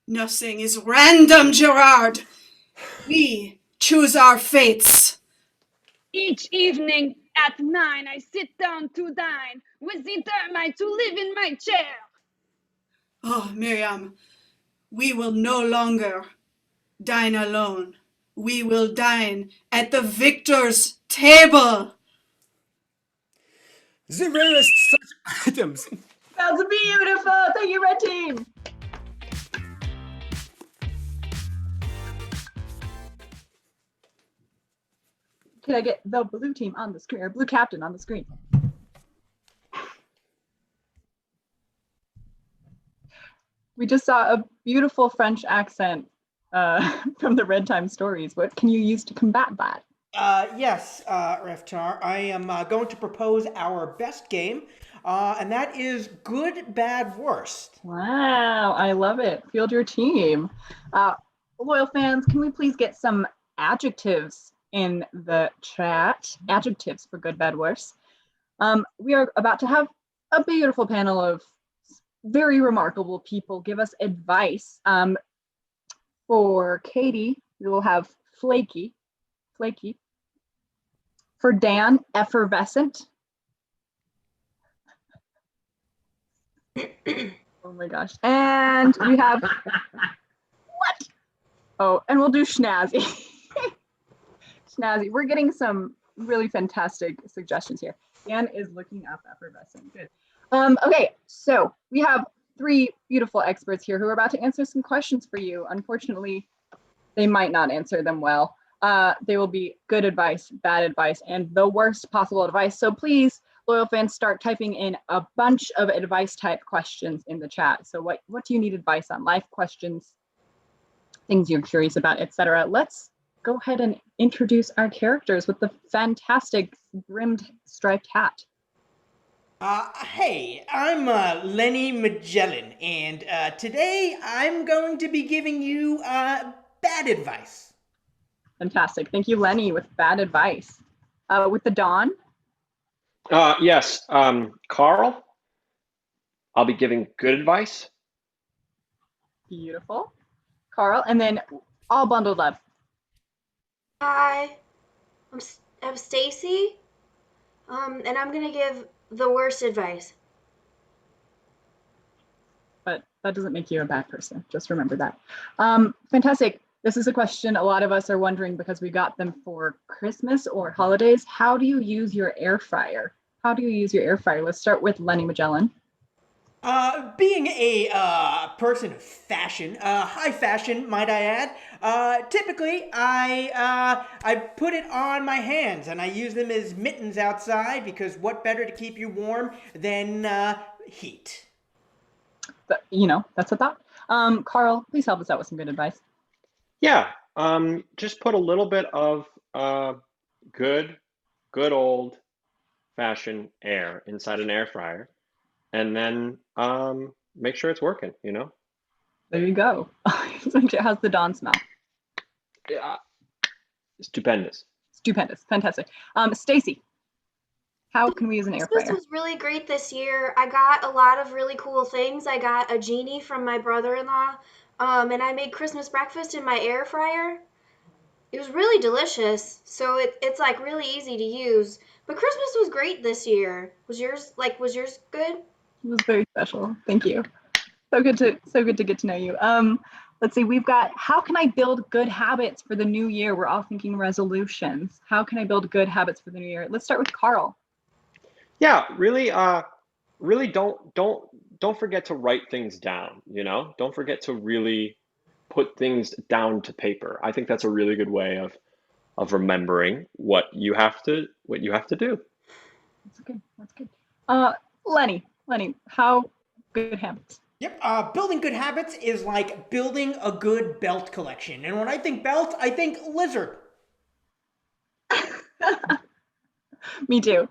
Nothing is random, Gerard. We choose our fates. Each evening at 9, I sit down to dine with the termite who live in my chair. Oh, Miriam, we will no longer dine alone. We will dine at the victor's table. The rarest such items. Sounds beautiful. Thank you, red team. Can I get the blue team on the screen, or blue captain on the screen? We just saw a beautiful French accent from the Red Time stories. What can you use to combat that? Yes, Reftar, I am going to propose our best game, and that is good, bad, worst. Wow, I love it. Field your team. Loyal fans, can we please get some adjectives in the chat? Adjectives for good, bad, worse. We are about to have a beautiful panel of very remarkable people give us advice. For Katie, we will have flaky. For Dan, effervescent. Oh my gosh. And we have what? Oh, and we'll do snazzy. Snazzy. We're getting some really fantastic suggestions here. Dan is looking up effervescent. Good. Okay, so we have 3 beautiful experts here who are about to answer some questions for you. Unfortunately, they might not answer them well. They will be good advice, bad advice, and the worst possible advice. So please, loyal fans, start typing in a bunch of advice type questions in the chat. So what do you need advice on? Life questions, things you're curious about, etc. Let's go ahead and introduce our characters with the fantastic brimmed striped hat. Hey, I'm Lenny Magellan, and today I'm going to be giving you bad advice. Fantastic. Thank you, Lenny, with bad advice. With the Dawn. Yes, Carl, I'll be giving good advice. Beautiful. Carl, and then all bundled up. Hi, I'm Stacy, and I'm gonna give the worst advice. But that doesn't make you a bad person. Just remember that. Fantastic. This is a question a lot of us are wondering because we got them for Christmas or holidays. How do you use your air fryer? Let's start with Lenny Magellan. Being a person of fashion, high fashion, might I add, typically I put it on my hands and I use them as mittens outside because what better to keep you warm than heat? But, that's a thought. Carl, please help us out with some good advice. Yeah, just put a little bit of good old fashioned air inside an air fryer, and then make sure it's working. There you go. How's the Dawn smell? Yeah, stupendous. Fantastic. Stacy, how can we use an air Christmas fryer? was really great this year. I got a lot of really cool things. I got a genie from my brother-in-law, and I made Christmas breakfast in my air fryer. It was really delicious, so it's like really easy to use. But Christmas was great this year. Was yours good? It was very special. Thank you. So good to get to know you. Let's see, we've got how can I build good habits for the new year? We're all thinking resolutions. How can I build good habits for the new year? Let's start with Carl. Yeah, really don't forget to write things down. Don't forget to really put things down to paper. I think that's a really good way of remembering what you have to do. That's good. Lenny, how good habits? Yep, building good habits is like building a good belt collection. And when I think belt, I think lizard. Me too.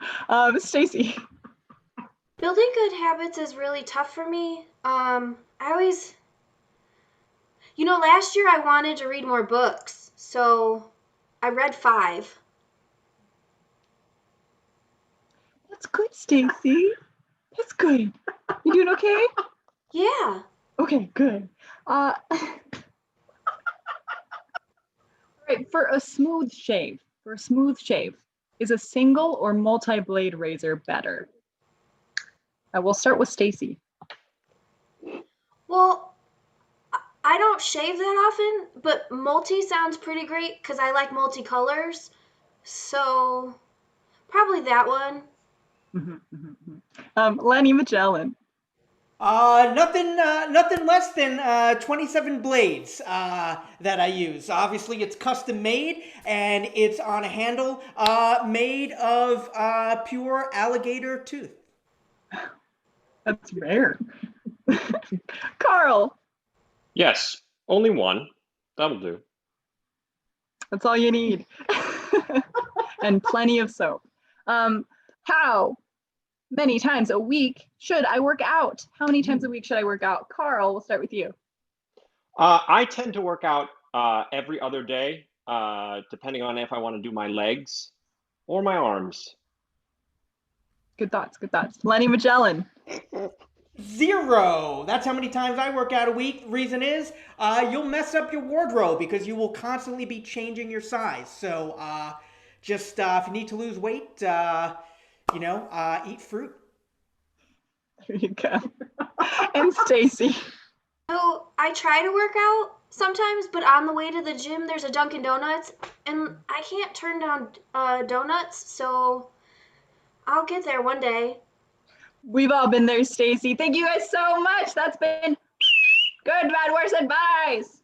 Stacy. Building good habits is really tough for me. Last year I wanted to read more books, so I read 5. That's good, Stacy. That's good. You doing okay? Yeah. Okay, good. Right, for a smooth shave, is a single or multi-blade razor better? We'll start with Stacy. Well, I don't shave that often, but multi sounds pretty great because I like multicolors. So probably that one. Lenny Magellan. Nothing less than 27 blades that I use. Obviously, it's custom made and it's on a handle made of pure alligator tooth. That's rare. Carl. Yes, only one. That'll do. That's all you need. And plenty of soap. How many times a week should I work out? How many times a week should I work out? Carl, we'll start with you. I tend to work out every other day, depending on if I want to do my legs or my arms. Good thoughts, good thoughts. Lenny Magellan. 0. That's how many times I work out a week. Reason is you'll mess up your wardrobe because you will constantly be changing your size. So just if you need to lose weight, eat fruit. There you go. And Stacy. So I try to work out sometimes, but on the way to the gym, there's a Dunkin' Donuts, and I can't turn down donuts, so I'll get there one day. We've all been there, Stacy. Thank you guys so much. That's been Good, Bad, Worse Advice.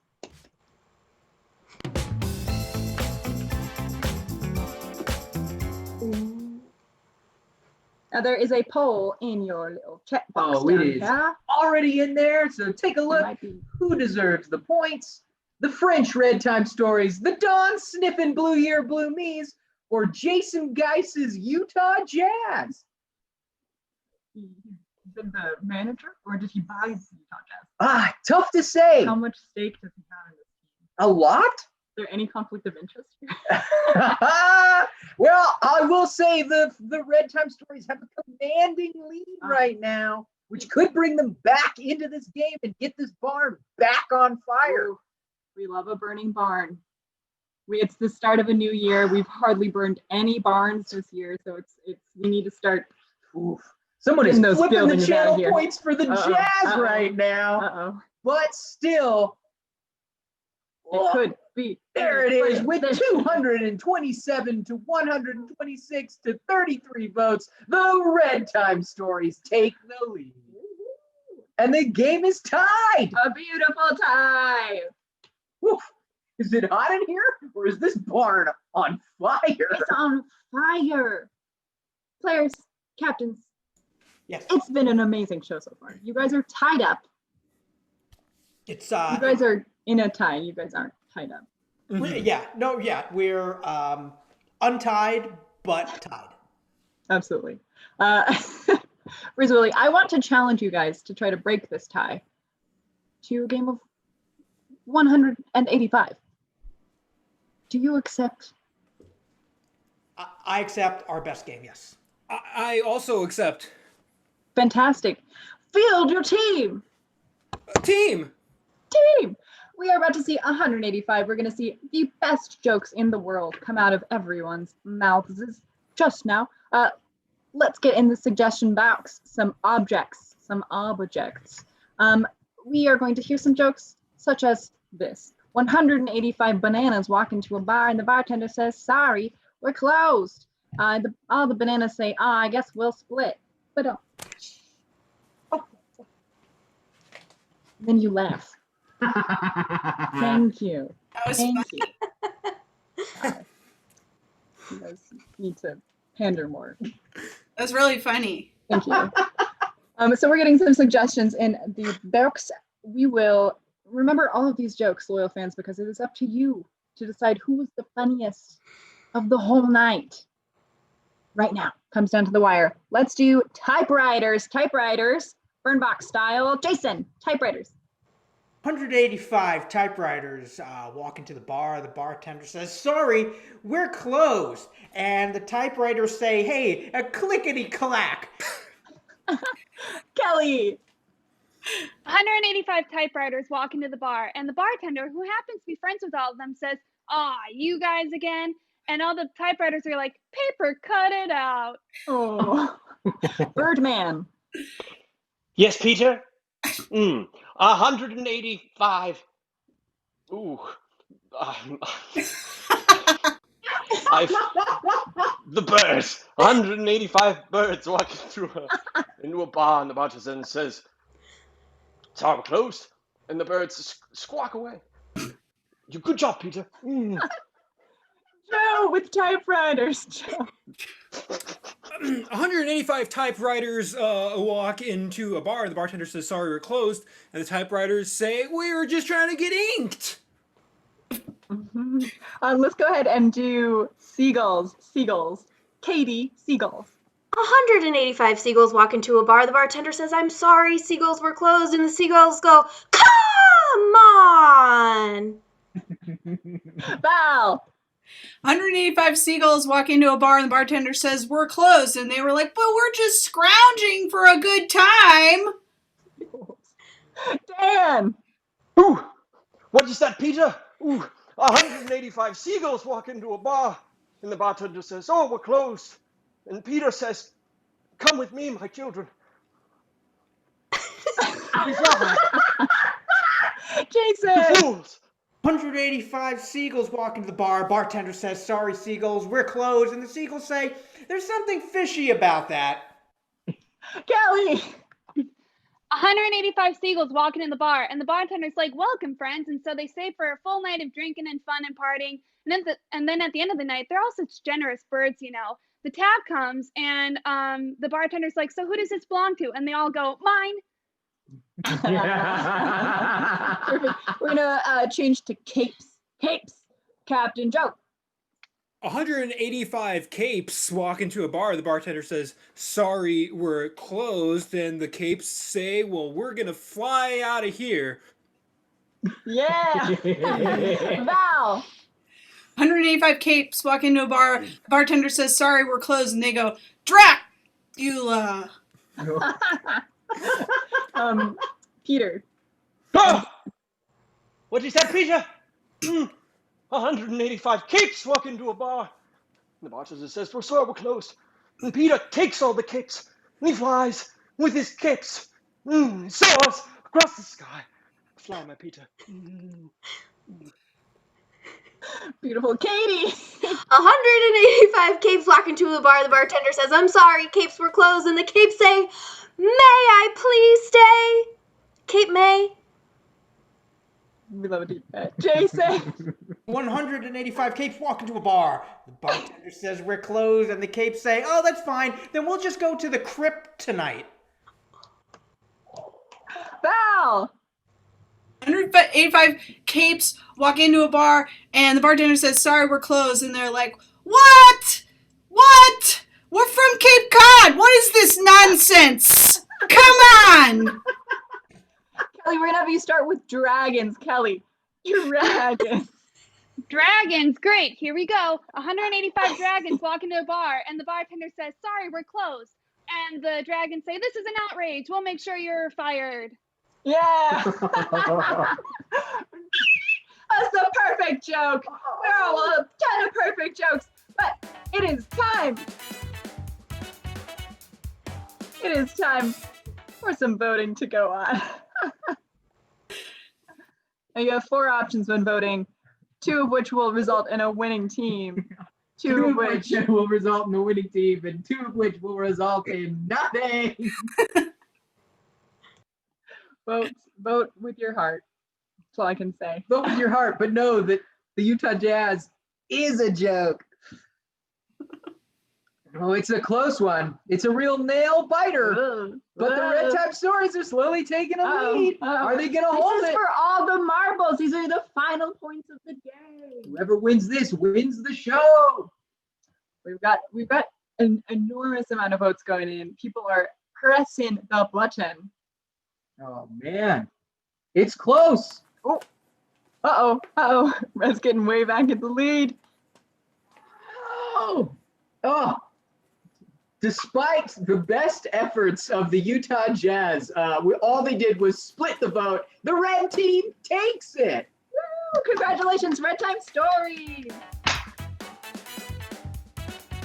Now there is a poll in your little chat box. Oh, it is already in there. So take a look. Who deserves the points? The French Red Time Stories, the Dawn Sniffin' Blue Year Blue Me's, or Jason Geiss's Utah Jazz? Is it the manager, or did he buy the Utah Jazz? Tough to say. How much stake does he have in this team? A lot? Is there any conflict of interest here? Well, I will say the Red Time Stories have a commanding lead right now, which could bring them back into this game and get this barn back on fire. Ooh, we love a burning barn. It's the start of a new year. We've hardly burned any barns this year, so it's we need to start. Oof. Someone is those flipping the buildings out of channel here. points for the Jazz right now. But still, It could be. there it is with 227 to 126 to 33 votes. The Red Time Stories take the lead. And the game is tied. A beautiful tie. Woof. Is it hot in here, or is this barn on fire? It's on fire. Players, captains. Yes. It's been an amazing show so far. You guys are tied up. It's You guys are in a tie. You guys aren't tied up. We're untied but tied. Absolutely. Bruce Willie, I want to challenge you guys to try to break this tie to a game of 185. Do you accept? I accept our best game, yes. I also accept. Fantastic. Field your team. Team. We are about to see 185. We're going to see the best jokes in the world come out of everyone's mouths just now. Let's get in the suggestion box. Some objects. We are going to hear some jokes such as this. 185 bananas walk into a bar and the bartender says, "Sorry, we're closed." All the bananas say, "I guess we'll split." But then you laugh. Thank you. That was Thank fun. you. You guys need to pander more. That was really funny. Thank you. So we're getting some suggestions in the box. We will remember all of these jokes, loyal fans, because it is up to you to decide who was the funniest of the whole night. Right now, comes down to the wire. Let's do typewriters, Burnbox style. Jason, typewriters. 185 typewriters walk into the bar. The bartender says, "Sorry, we're closed." And the typewriters say, "Hey, a clickety-clack." Kelly. 185 typewriters walk into the bar, and the bartender, who happens to be friends with all of them, says, "Ah, you guys again?" And all the typewriters are like, "Paper, cut it out." Oh. Birdman. Yes, Peter? 185. Ooh. The birds. 185 birds walking into a bar, and the bartender says, "Sorry, we're closed." And the birds squawk away. Good job, Peter. Joe with typewriters. Joe. 185 typewriters walk into a bar. The bartender says, "Sorry, we're closed." And the typewriters say, "We were just trying to get inked." Let's go ahead and do seagulls. Katie, seagulls. 185 seagulls walk into a bar. The bartender says, "I'm sorry, seagulls were closed." And the seagulls go, "Come on!" Val. 185 seagulls walk into a bar and the bartender says, "We're closed." And they were like, "But we're just scrounging for a good time." Dan. Ooh, what is that, Peter? 185 seagulls walk into a bar, and the bartender says, "Oh, we're closed." And Peter says, "Come with me, my children." Jason. Fools! 185 seagulls walk into the bar. Bartender says, "Sorry, seagulls, we're closed." And the seagulls say, "There's something fishy about that." Kelly. 185 seagulls walking in the bar, and the bartender's like, "Welcome, friends." And so they stay for a full night of drinking and fun and partying. And then at the end of the night, they're all such generous birds, you know. The tab comes, and the bartender's like, "So who does this belong to?" And they all go, "Mine." Perfect. We're gonna change to capes. Captain Joe. 185 capes walk into a bar. The bartender says, "Sorry, we're closed." And the capes say, "Well, we're going to fly out of here." Yeah. Val. 185 capes walk into a bar. The bartender says, "Sorry, we're closed." And they go, "Dracula." Peter. What is that, Peter? 185 capes walk into a bar. And the bartender says, "We're sorry, we're closed." And Peter takes all the capes, and he flies with his capes. He soars across the sky. Fly, my Peter. Beautiful Katie. 185 capes walk into a bar. The bartender says, "I'm sorry, capes were closed." And the capes say, "May I please stay?" Cape May. We love a deep cut. Jason. 185 capes walk into a bar. The bartender says, "We're closed." And the capes say, "Oh, that's fine. Then we'll just go to the crypt tonight." Val. 185 capes walk into a bar, and the bartender says, "Sorry, we're closed." And they're like, "What? What? We're from Cape Cod. What is this nonsense? Come on." Kelly, we're gonna have you start with dragons. Kelly. Dragons. Dragons, great. Here we go. 185 dragons walk into a bar, and the bartender says, "Sorry, we're closed." And the dragons say, "This is an outrage. We'll make sure you're fired." Yeah. That's the perfect joke. We're all a ton of perfect jokes, but it is time. It is time for some voting to go on. Now you have 4 options when voting, 2 of which will result in a winning team. 2 of which will result in a winning team, and 2 of which will result in nothing. Vote with your heart. That's all I can say. Vote with your heart, but know that the Utah Jazz is a joke. Oh, it's a close one. It's a real nail biter. But the Red Tap Stories are slowly taking a lead. Are they going to hold This is it? for all the marbles. These are the final points of the game. Whoever wins this wins the show. We've got an enormous amount of votes going in. People are pressing the button. Oh, man. It's close. Oh, uh-oh. Red's getting way back in the lead. Oh. Despite the best efforts of the Utah Jazz, all they did was split the vote. The red team takes it. Woo, congratulations, Red Time Stories.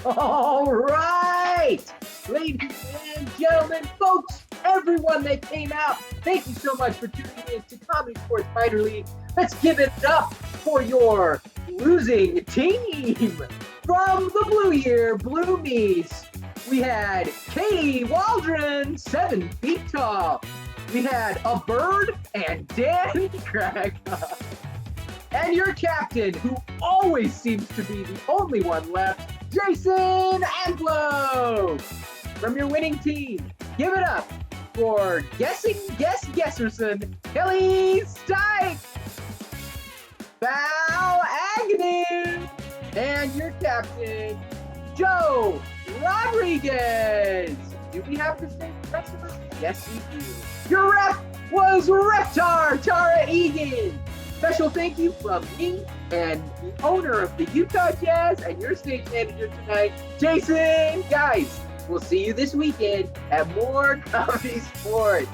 All right, ladies and gentlemen, folks, everyone that came out, thank you so much for tuning in to Comedy Sports Minor League. Let's give it up for your losing team. From the Blue Year Bloomies, we had Katie Waldron, 7 feet tall. We had a bird and Dan Craig. And your captain, who always seems to be the only one left, Jason Anglo. From your winning team, give it up for Guesserson, Kelly Stike, Val Agnew, and your captain, Joe Rodriguez. Do we have to say the rest of us? Yes, we do. Your rep was Reptar Tara Egan. Special thank you from me and the owner of the Utah Jazz and your stage manager tonight, Jason. Guys, we'll see you this weekend at more Comedy Sports.